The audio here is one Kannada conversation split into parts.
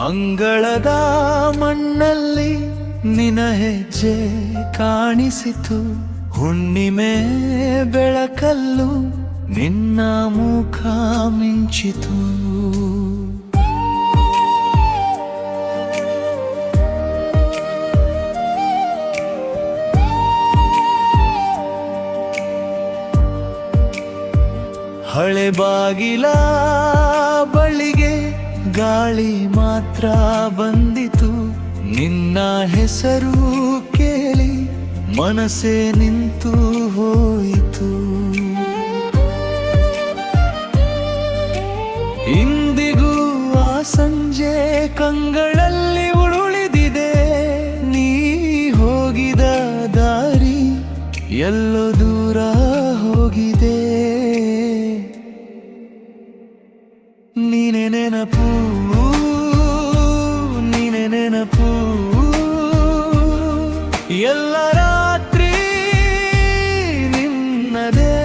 ಅಂಗಳದ ಮಣ್ಣಲ್ಲಿ ನಿನ ಹೆಜ್ಜೆ ಕಾಣಿಸಿತು, ಹುಣ್ಣಿಮೆ ಬೆಳಕಲ್ಲು ನಿನ್ನ ಮುಖ ಮಿಂಚಿತು. ಹಳೆ ಬಾಗಿಲ ಬಳಿಗೆ ಗಾಳಿ ಮಾತ್ರ ಬಂದಿತು, ನಿನ್ನ ಹೆಸರು ಕೇಳಿ ಮನಸ್ಸೇ ನಿಂತು ಹೋಯಿತು. ಇಂದಿಗೂ ಆ ಸಂಜೆ ಕಂಗಳಲ್ಲಿ ಉರುಳಿದಿದೆ, ನೀ ಹೋಗಿದ ದಾರಿ ಎಲ್ಲೋ ದೂರ ಹೋಗಿದೆ. ನೀನೆ ನೆನಪು, ನೀನೆ ನೆನಪು, ಎಲ್ಲ ರಾತ್ರಿ ನಿನ್ನದೇ.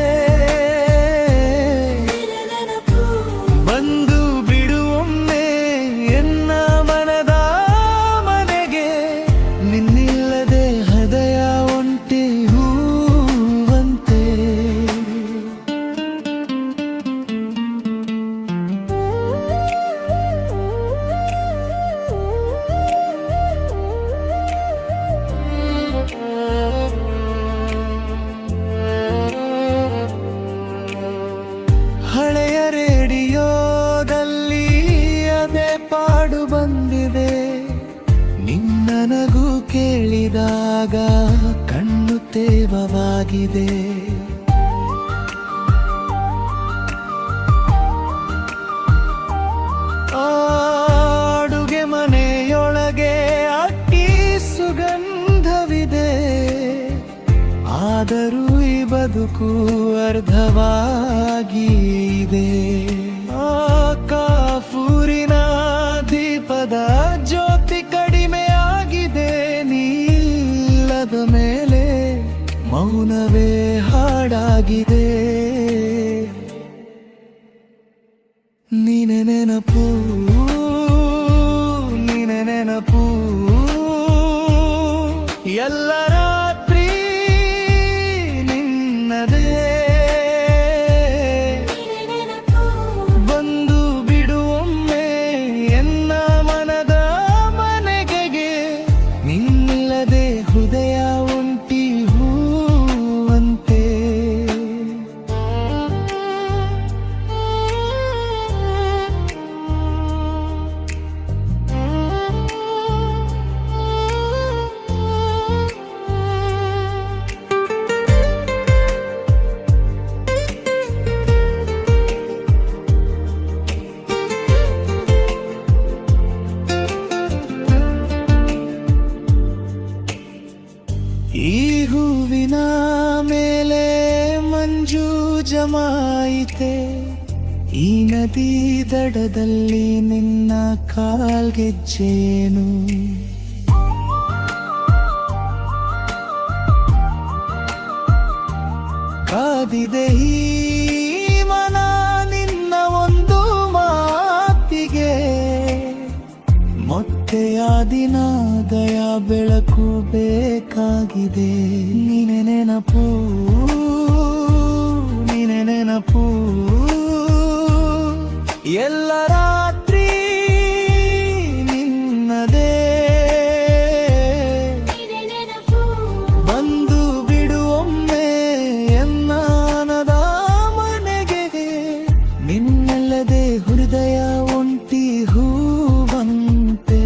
ಬಂದು ಬಿಡುವೊಮ್ಮೆ ಎನ್ನ ಮನದ ಮನೆಗೆ, ನಿನ್ನಿಲ್ಲದೆ ಹೃದಯ ಒಂಟಿ ಹೂವಂತೆ. ಹಳೆಯ ರೇಡಿಯೋದಲ್ಲಿ ಅದೇ ಪಾಡು ಬಂದಿದೆ, ನಿನ್ನ ನಗು ಕೇಳಿದಾಗ ಕಣ್ಣು ತೇವವಾಗಿದೆ. ಅಡುಗೆ ಮನೆಯೊಳಗೆ ಅಕ್ಕಿ ಸುಗಂಧವಿದೆ, ಆದರೂ ಈ ಬದುಕು ಅರ್ಧವಾಗಿದೆ. ಆ ಕಾಫೂರಿನ ದೀಪದ ಜ್ಯೋತಿ ಕಡಿಮೆಯಾಗಿದೆ, ನೀಲ್ಲದ ಮೇಲೆ ಮೌನವೇ ಹಾಡಾಗಿದೆ. ನೀನೆ ನೆನಪು, ನೀನೆ ನೆನಪು, ಎಲ್ಲ ರಾತ್ರಿ ನಿನ್ನದೇ. ಬಂದು ಬಿಡುವೊಮ್ಮೆ ಎನ್ನ ಮನದ ಮನೆಗೆ, ನಿನ್ನಲ್ಲದೆ ಹೃದಯ ಒಂಟಿ ಹೂವಂತೆ. ಈ ಹೂವಿನ ಮೇಲೆ ಮಂಜು ಜಮಾಯಿತೆ, ಈ ನದಿ ದಡದಲ್ಲಿ ನಿನ್ನ ಕಾಲ್ಗೆಜ್ಜೇನು. ಕಾದಿದೆ ಈ ಮನ ನಿನ್ನ ಒಂದು ಮಾತಿಗೆ, ಮೊಟ್ಟೆಯ ದಿನ ದಯ ಬೆಳಕು ಬೇಕಾಗಿದೆ. ನೀನೆ ನೆನಪು, ನೀನೆ ನೆನಪು, ಎಲ್ಲ ರಾತ್ರಿ ನಿನ್ನದೇ. ಬಂದು ಬಿಡುವೊಮ್ಮೆ ಎನ್ನ ಮನದ ಮನೆಗೆ, ನಿನ್ನಲ್ಲದೆ ಹೃದಯ ಒಂಟಿ ಹೂವಂತೆ.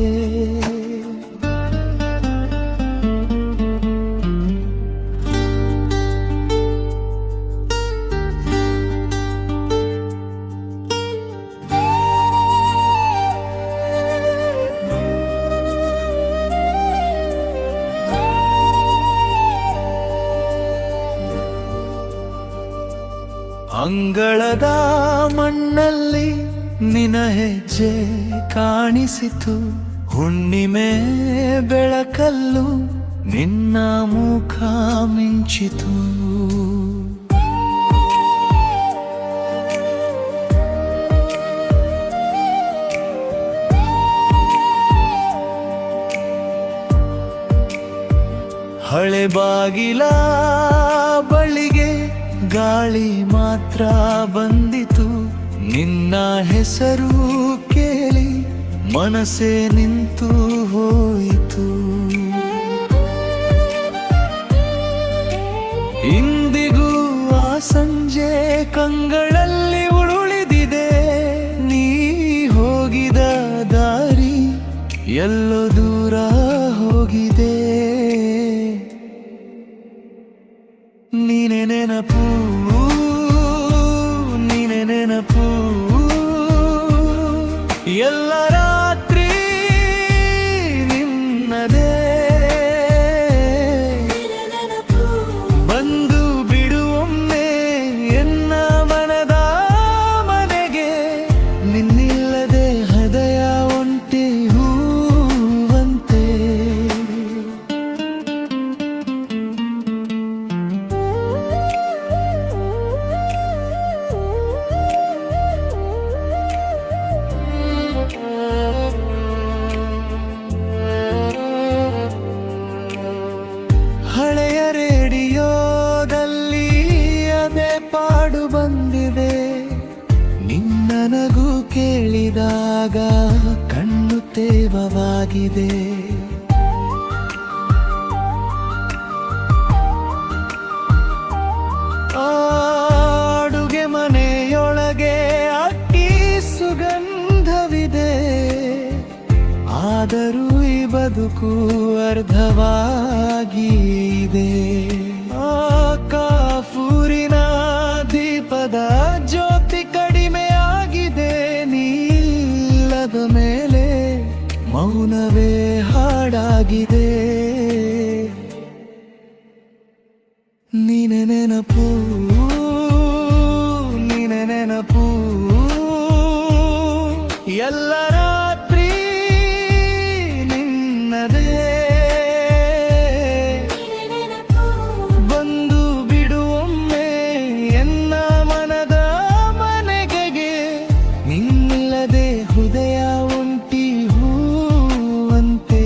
ಅಂಗಳದ ಮಣ್ಣಲ್ಲಿ ನಿನ ಹೆಜ್ಜೆ ಕಾಣಿಸಿತು, ಹುಣ್ಣಿಮೆ ಬೆಳಕಲ್ಲು ನಿನ್ನ ಮುಖ ಮಿಂಚಿತು. ಮಳೆ ಬಾಗಿಲ ಬಳಿಗೆ ಗಾಳಿ ಮಾತ್ರ ಬಂದಿತು. ನಿನ್ನ ಹೆಸರು ಕೇಳಿ ಮನಸ್ಸೇ ನಿಂತು ಹೋಯಿತು. ಇಂದಿಗೂ ಆ ಸಂಜೆ ಕಂಗಳಲ್ಲಿ ಉಳಿದಿದೆ. ನೀ ಹೋಗಿದ ದಾರಿ ಎಲ್ಲೋ ದೂರ ಹೋಗಿದೆ. ನೀನೆ ನೆನಪು, ನೀನೆ ನೆನಪು, ಎಲ್ಲ ರಾತ್ರಿ ನಿನ್ನದೇ. ಬಂದು ಬಿಡುವೊಮ್ಮೆ ಎನ್ನ ಮನದ ಮನೆಗೆ. ನಿನ್ನಿಲ್ಲದೆ ಹೃದಯ ಒಂಟಿ ಹೂವಂತೆ. ಹಳೆಯ ರೇಡಿಯೋದಲ್ಲಿ ಅದೇ ಪಾಡು ಬಂದಿದೆ. ನಿನ್ನ ನಗು ಕೇಳಿದಾಗ ಕಣ್ಣು ತೇವವಾಗಿದೆ. ಅಡುಗೆ ಮನೆಯೊಳಗೆ ಅಕ್ಕಿ ಸುಗಂಧವಿದೆ. ಆದರೂ ಈ ಬದುಕು ಅರ್ಧವಾಗಿ ಇದೆ. ಆ ಕಾಫೂರಿನ ದೀಪದ ಜ್ಯೋತಿ ಕಡಿಮೆಯಾಗಿದೆ. ನೀಲ್ಲದ ಮೇಲೆ ಮೌನವೇ ಹಾಡಾಗಿದೆ. ನೀನೆ ನೆನಪು, ನೀನೆ ನೆನಪು, ಎಲ್ಲ ರಾತ್ರಿ ನಿನ್ನದೇ. ಬಂದು ಬಿಡುವೊಮ್ಮೆ ಎನ್ನ ಮನದ ಮನೆಗೆ. ನಿನ್ನಲ್ಲದೆ ಹೃದಯ ಒಂಟಿ ಹೂವಂತೆ.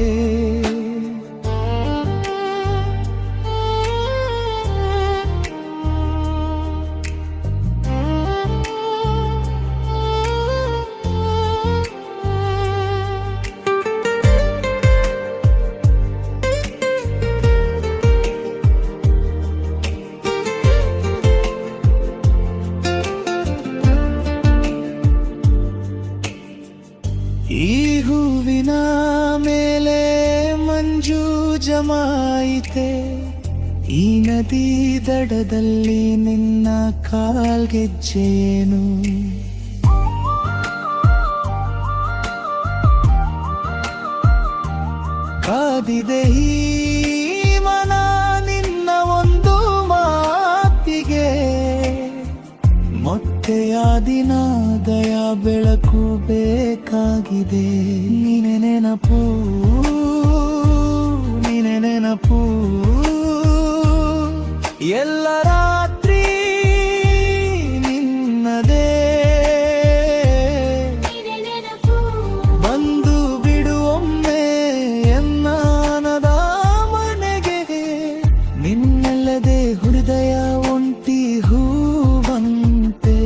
ಈ ಹೂವಿನ ಮೇಲೆ ಮಂಜು ಜಮಾಯಿತೆ. ಈ ನದಿ ದಡದಲ್ಲಿ ನಿನ್ನ ಕಾಲ್ಗೆಜ್ಜೇನು. ಕಾದಿದೆ ಈ ಮನ ನಿನ್ನ ಒಂದು ಮಾತಿಗೆ. ಮೊಟ್ಟೆಯ ದಿನ ದಯ ಬೆಳಕು ಬೇಕಾಗಿದೆ. ನೀನೆ ನೆನಪು, ನೀನೆ ನೆನಪು, ಎಲ್ಲ ರಾತ್ರಿ ನಿನ್ನದೇ. ಬಂದು ಬಿಡುವೊಮ್ಮೆ ಎನ್ನದ ಮನೆಗೆ. ನಿನ್ನಲ್ಲದೆ ಹೃದಯ ಒಂಟಿ ಹೂವಂತೆ.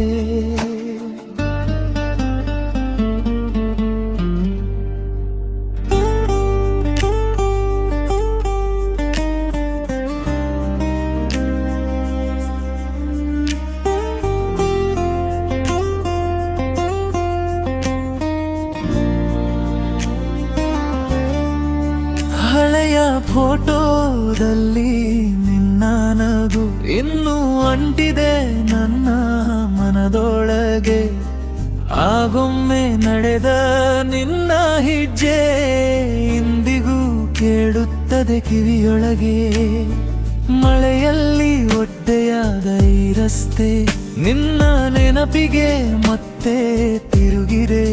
ಹಳೆಯ ಫೋಟೋದಲ್ಲಿ ನಿನ್ನ ನಗು ಇನ್ನೂ ಅಂಟಿದೆ ನನ್ನ ಮನದೊಳಗೆ. ಆಗೊಮ್ಮೆ ನಡೆದ ನಿನ್ನ ಹೆಜ್ಜೆ ಇಂದಿಗೂ ಕೇಳುತ್ತದೆ ಕಿವಿಯೊಳಗೆ. ಮಳೆಯಲ್ಲಿ ಒದ್ದೆಯಾದ ಈ ರಸ್ತೆ ನಿನ್ನ ನೆನಪಿಗೆ ಮತ್ತೆ ತಿರುಗಿದೆ.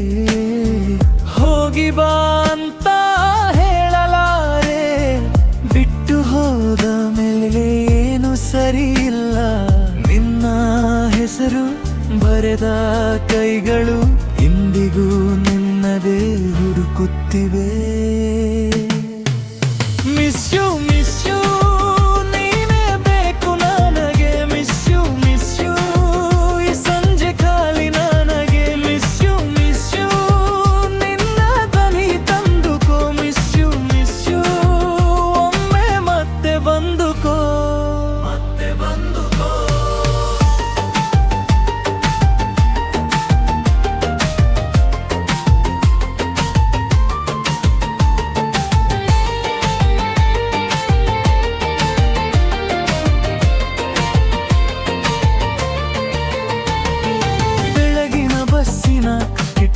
ಹೋಗಿ ಬಾ ಅಂತ ಹೇಳಲಾರೆ. ಬಿಟ್ಟು ಹೋದ ಮೇಲೆ ಏನು ಸರಿ ಇಲ್ಲ. ನಿನ್ನ ಹೆಸರು ಬರೆದ ಕೈಗಳು ಇಂದಿಗೂ ನಿನ್ನದೇ ಹುಡುಕುತ್ತಿವೆ. ಮಿಸ್ ಯು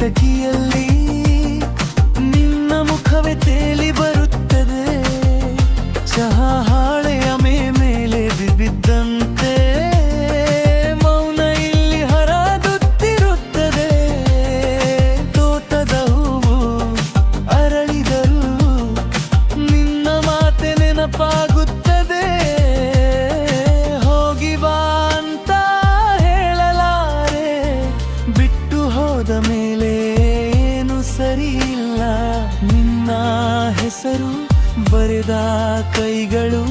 ಕಿಟಕಿಯಲ್ಲಿ ನಿನ್ನ ಮುಖವೇ ತೇಲಿ ಬರುತ್ತದೆ. ಚಹಾ ಹಾಳೆಯ ಮೇಲೆ ಬಿದ್ದಂತೆ ಮೌನ ಇಲ್ಲಿ ಹರಾದುತ್ತಿರುತ್ತದೆ. ತೋಟದ ಹೂವು ಅರಳಿದರೂ ನಿನ್ನ ಮಾತೆ ನೆನಪಾಗುತ್ತದೆ. ಹೋಗಿ ಬಾ ಅಂತ ಹೇಳಲಾರೆ, ಬಿಟ್ಟು ಹೋದ ಮೇಲೆ ಏನು ಸರಿ ಇಲ್ಲ. ನಿನ್ನ ಹೆಸರು ಬರೆದ ಕೈಗಳು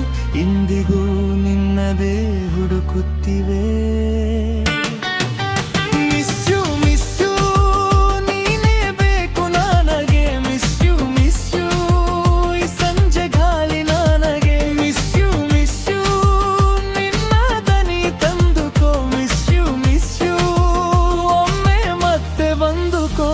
ಇಂದಿಗೂ ನಿನ್ನದೇ ಹುಡುಕುತ್ತಿವೆ. ಮಿಸ್ ಯು ನೀನೇ ಬೇಕು ನನಗೆ. ಮಿಸ್ ಯು ಈ ಸಂಜೆ ಗಾಳಿ ನನಗೆ. ಮಿಸ್ ಯು ನಿನ್ನ ದನಿ ತಂದುಕೋ. ಮಿಸ್ ಯು ಒಮ್ಮೆ ಮತ್ತೆ ಬಂದುಕೋ.